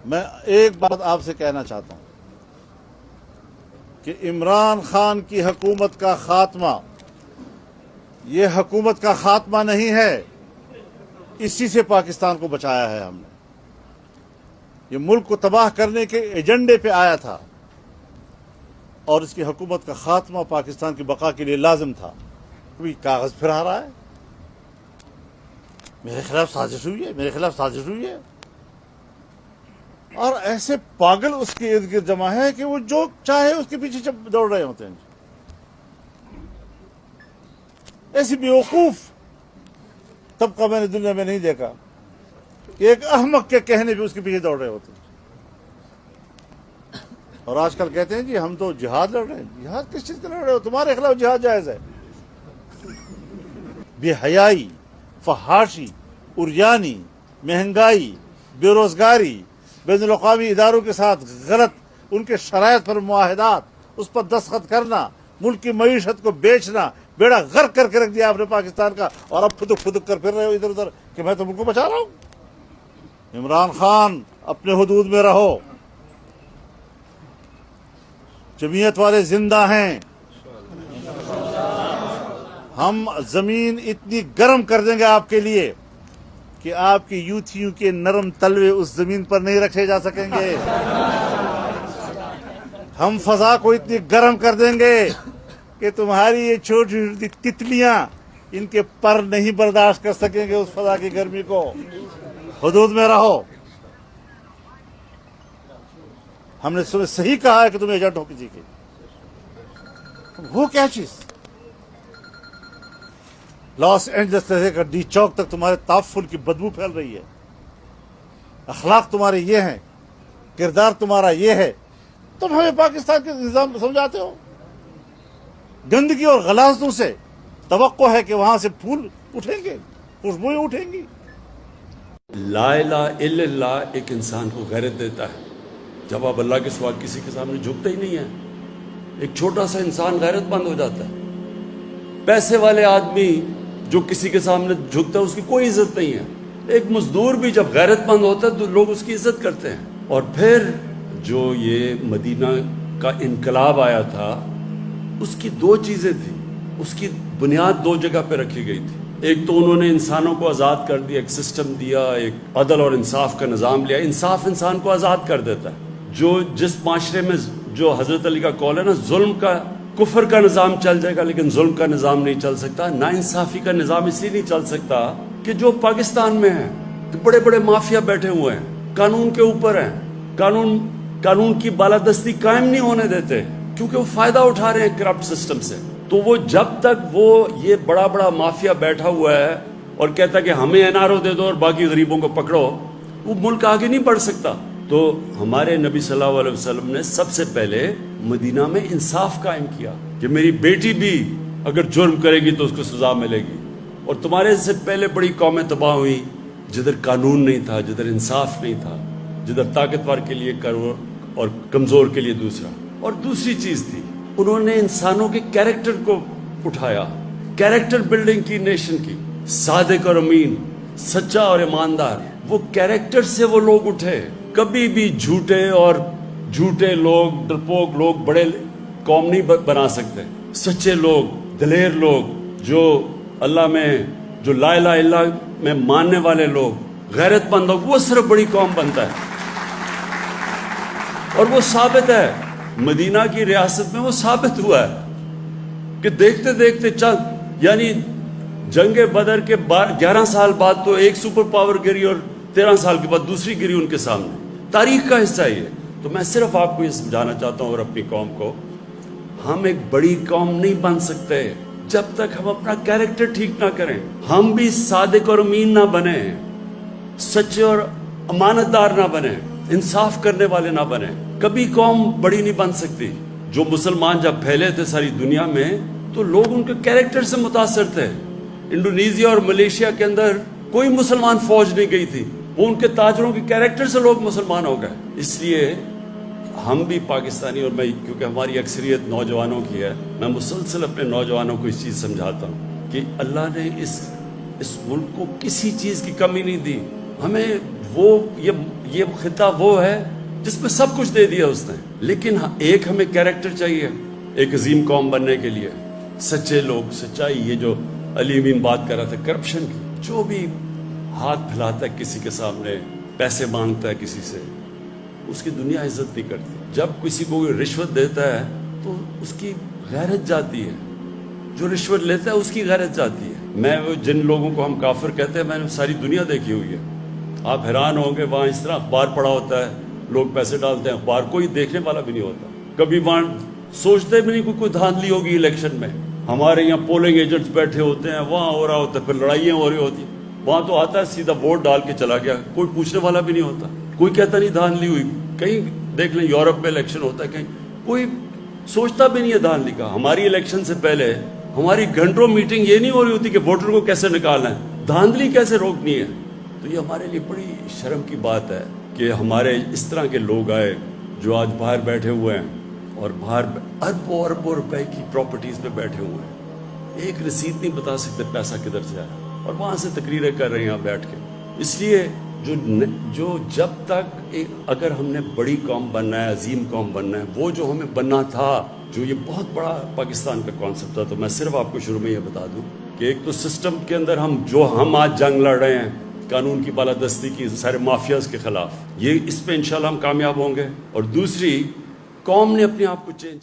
میں ایک بات آپ سے کہنا چاہتا ہوں کہ عمران خان کی حکومت کا خاتمہ یہ حکومت کا خاتمہ نہیں ہے، اسی سے پاکستان کو بچایا ہے ہم نے۔ یہ ملک کو تباہ کرنے کے ایجنڈے پہ آیا تھا اور اس کی حکومت کا خاتمہ پاکستان کی بقا کے لیے لازم تھا۔ کوئی کاغذ پھرا رہا ہے، میرے خلاف سازش ہوئی ہے، میرے خلاف سازش ہوئی ہے، اور ایسے پاگل اس کے ارد گرد جمع ہے کہ وہ جو چاہے اس کے پیچھے دوڑ رہے ہوتے ہیں۔ ایسی بیوقوف طبقہ میں نے دنیا میں نہیں دیکھا کہ ایک احمق کے کہنے پہ اس کے پیچھے دوڑ رہے ہوتے ہیں۔ اور آج کل کہتے ہیں جی ہم تو جہاد لڑ رہے ہیں۔ جہاد کس چیز کا لڑ رہے ہو؟ تمہارے خلاف جہاد جائز ہے۔ بے حیائی، فحاشی، عریانی، مہنگائی، بے روزگاری، بین الاقوامی اداروں کے ساتھ غلط ان کے شرائط پر معاہدات، اس پر دستخط کرنا، ملک کی معیشت کو بیچنا، بیڑا غرق کر کے رکھ دیا آپ نے پاکستان کا، اور اب پھدک پھدک کر پھر رہے ہو ادھر ادھر کہ میں تو ملک کو بچا رہا ہوں۔ عمران خان اپنے حدود میں رہو، جمعیت والے زندہ ہیں، ہم زمین اتنی گرم کر دیں گے آپ کے لیے کہ آپ کی یوتھیوں کے نرم تلوے اس زمین پر نہیں رکھے جا سکیں گے۔ ہم فضا کو اتنی گرم کر دیں گے کہ تمہاری یہ چھوٹی چھوٹی تتلیاں ان کے پر نہیں برداشت کر سکیں گے اس فضا کی گرمی کو۔ حدود میں رہو۔ ہم نے صحیح کہا ہے کہ تم ایجنٹ ہو کسی کے، وہ کیا چیز؟ لاس اینجلس سے لے کر ڈی چوک تک تمہارے تعفن کی بدبو پھیل رہی ہے، اخلاق تمہارے یہ ہیں، کردار تمہارا یہ ہے، تم ہمیں پاکستان کے نظام سمجھاتے ہو؟ گندگی اور غلاظتوں سے توقع ہے کہ وہاں سے پھول اٹھیں گے، خوشبوئیں اٹھیں گی۔ لا الہ الا اللہ ایک انسان کو غیرت دیتا ہے۔ جب آپ اللہ کے سوا کسی کے سامنے جھکتے ہی نہیں ہیں، ایک چھوٹا سا انسان غیرت مند ہو جاتا ہے۔ پیسے والے آدمی جو کسی کے سامنے جھکتا ہے اس کی کوئی عزت نہیں ہے۔ ایک مزدور بھی جب غیرت مند ہوتا ہے تو لوگ اس کی عزت کرتے ہیں۔ اور پھر جو یہ مدینہ کا انقلاب آیا تھا، اس کی دو چیزیں تھیں، اس کی بنیاد دو جگہ پہ رکھی گئی تھی۔ ایک تو انہوں نے انسانوں کو آزاد کر دیا، ایک سسٹم دیا، ایک عدل اور انصاف کا نظام لیا۔ انصاف انسان کو آزاد کر دیتا ہے۔ جس معاشرے میں جو حضرت علی کا قول ہے نا، ظلم کا کفر کا نظام چل جائے گا لیکن ظلم کا نظام نہیں چل سکتا۔ نا انصافی کا نظام اس لیے نہیں چل سکتا کہ جو پاکستان میں ہیں تو بڑے بڑے مافیا بیٹھے ہوئے ہیں، قانون کے اوپر ہیں، قانون کی بالادستی قائم نہیں ہونے دیتے کیونکہ وہ فائدہ اٹھا رہے ہیں کرپٹ سسٹم سے۔ تو وہ جب تک وہ یہ بڑا بڑا مافیا بیٹھا ہوا ہے اور کہتا ہے کہ ہمیں این آر او دے دو اور باقی غریبوں کو پکڑو، وہ ملک آگے نہیں بڑھ سکتا۔ تو ہمارے نبی صلی اللہ علیہ وسلم نے سب سے پہلے مدینہ میں انصاف قائم کیا کہ میری بیٹی بھی اگر جرم کرے گی تو اس کو سزا ملے گی۔ اور تمہارے سے پہلے بڑی قومیں تباہ ہوئی جدھر قانون نہیں تھا، جدھر انصاف نہیں تھا، جدھر طاقتور کے لیے اور کمزور کے لیے دوسرا۔ اور دوسری چیز تھی، انہوں نے انسانوں کے کیریکٹر کو اٹھایا، کیریکٹر بلڈنگ کی نیشن کی۔ صادق اور امین، سچا اور ایماندار، وہ کیریکٹر سے وہ لوگ اٹھے۔ کبھی بھی جھوٹے لوگ، ڈرپوک لوگ بڑے قوم نہیں بنا سکتے۔ سچے لوگ، دلیر لوگ، جو اللہ میں، جو لا الہ الا اللہ میں ماننے والے لوگ، غیرت مند لوگ، وہ صرف بڑی قوم بنتا ہے۔ اور وہ ثابت ہے، مدینہ کی ریاست میں وہ ثابت ہوا ہے کہ دیکھتے دیکھتے یعنی جنگ بدر کے 11 سال بعد تو ایک سپر پاور گری اور 13 سال کے بعد دوسری گری ان کے سامنے۔ تاریخ کا حصہ یہ۔ تو میں صرف آپ کو یہ سمجھانا چاہتا ہوں اور اپنی قوم کو، ہم ایک بڑی قوم نہیں بن سکتے جب تک ہم اپنا کیریکٹر ٹھیک نہ کریں۔ ہم بھی صادق اور امین نہ بنیں، سچے اور امانت دار نہ بنیں، انصاف کرنے والے نہ بنیں، کبھی قوم بڑی نہیں بن سکتی۔ جو مسلمان جب پھیلے تھے ساری دنیا میں تو لوگ ان کے کیریکٹر سے متاثر تھے۔ انڈونیزیا اور ملیشیا کے اندر کوئی مسلمان فوج نہیں گئی تھی، وہ ان کے تاجروں کے کیریکٹر سے لوگ مسلمان ہو گئے۔ اس لیے ہم بھی پاکستانی، اور میں کیونکہ ہماری اکثریت نوجوانوں کی ہے، میں مسلسل اپنے نوجوانوں کو اس چیز سمجھاتا ہوں کہ اللہ نے اس ملک کو کسی چیز کی کمی نہیں دی۔ ہمیں وہ یہ خطہ وہ ہے جس میں سب کچھ دے دیا اس نے. لیکن ایک ہمیں کیریکٹر چاہیے ایک عظیم قوم بننے کے لیے, سچے لوگ, سچائی. یہ جو علی امین بات کر رہا تھا کرپشن کی, جو بھی ہاتھ پھیلاتا ہے کسی کے سامنے, پیسے مانگتا ہے کسی سے, اس کی دنیا عزت نہیں کرتی. جب کسی کو رشوت دیتا ہے تو اس کی غیرت جاتی ہے, جو رشوت لیتا ہے اس کی غیرت جاتی ہے. میں جن لوگوں کو ہم کافر کہتے ہیں, میں نے ساری دنیا دیکھی ہوئی ہے. آپ حیران ہوں گے, وہاں اس طرح اخبار پڑا ہوتا ہے, لوگ پیسے ڈالتے ہیں, اخبار کوئی دیکھنے والا بھی نہیں ہوتا. کبھی وہاں سوچتے بھی نہیں کوئی دھاندلی ہوگی الیکشن میں. ہمارے یہاں پولنگ ایجنٹس بیٹھے ہوتے ہیں, وہاں ہو رہا ہوتا ہے, پھر لڑائیاں ہو رہی ہوتی ہیں. وہاں تو آتا ہے سیدھا ووٹ ڈال کے چلا گیا, کوئی پوچھنے والا بھی نہیں ہوتا, کوئی کہتا نہیں دھاندلی ہوئی. کہیں دیکھ لیں یورپ میں الیکشن ہوتا ہے, کہیں کوئی سوچتا بھی نہیں ہے دھاندلی کا. ہماری الیکشن سے پہلے ہماری گھنٹوں میٹنگ یہ نہیں ہو رہی ہوتی کہ ووٹر کو کیسے نکالنا ہے, دھاندلی کیسے روکنی ہے. تو یہ ہمارے لیے بڑی شرم کی بات ہے کہ ہمارے اس طرح کے لوگ آئے جو آج باہر بیٹھے ہوئے ہیں اور باہر اربوں اربوں روپے کی پراپرٹیز پہ بیٹھے ہوئے ہیں, ایک رسید نہیں بتا سکتے پیسہ کدھر سے آیا, اور وہاں سے تقریریں کر رہے ہیں یہاں بیٹھ کے. اس لیے جو جب تک اگر ہم نے بڑی قوم بننا ہے, عظیم قوم بننا ہے, وہ جو ہمیں بننا تھا, جو یہ بہت بڑا پاکستان کا کانسیپٹ تھا. تو میں صرف آپ کو شروع میں یہ بتا دوں کہ ایک تو سسٹم کے اندر ہم آج جنگ لڑ رہے ہیں قانون کی بالادستی کی, سارے مافیاز کے خلاف, یہ اس پہ انشاءاللہ ہم کامیاب ہوں گے. اور دوسری, قوم نے اپنے آپ کو چینج